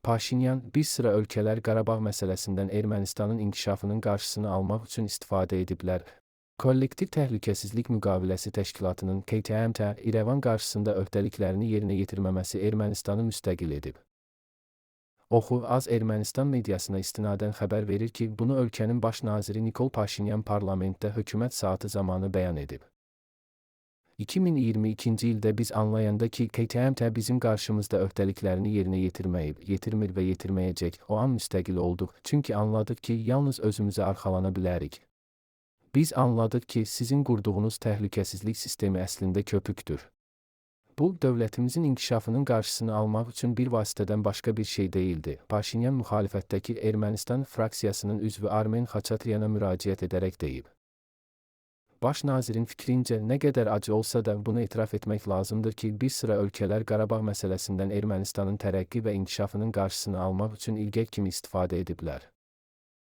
Paşinyan, bir sıra ölkələr Qarabağ məsələsindən Ermənistanın inkişafının qarşısını almaq üçün istifadə ediblər. Kollektiv Təhlükəsizlik Müqaviləsi Təşkilatının KTMT İrəvan qarşısında öhdəliklərini yerinə yetirməməsi Ermənistanı müstəqil edib. Oxu Az Ermənistan mediasına istinadən xəbər verir ki, bunu ölkənin baş naziri Nikol Paşinyan parlamentdə hökumət saatı zamanı bəyan edib. 2022-ci ildə biz anlayanda ki, KTMT bizim qarşımızda öhdəliklərini yerinə yetirməyib, yetirmir və yetirməyəcək, o an müstəqil olduq, çünki anladıq ki, yalnız özümüzə arxalana bilərik. Biz anladıq ki, sizin qurduğunuz təhlükəsizlik sistemi əslində köpükdür. Bu, dövlətimizin inkişafının qarşısını almaq üçün bir vasitədən başqa bir şey deyildi. Paşinyan müxalifətdəki Ermənistan fraksiyasının üzvü Armen Xaçatriyana müraciət edərək deyib. Baş nazirin fikrincə, nə qədər acı olsa da bunu etiraf etmək lazımdır ki, bir sıra ölkələr Qarabağ məsələsindən Ermənistanın tərəqqi və inkişafının qarşısını almaq üçün ilgək kimi istifadə ediblər.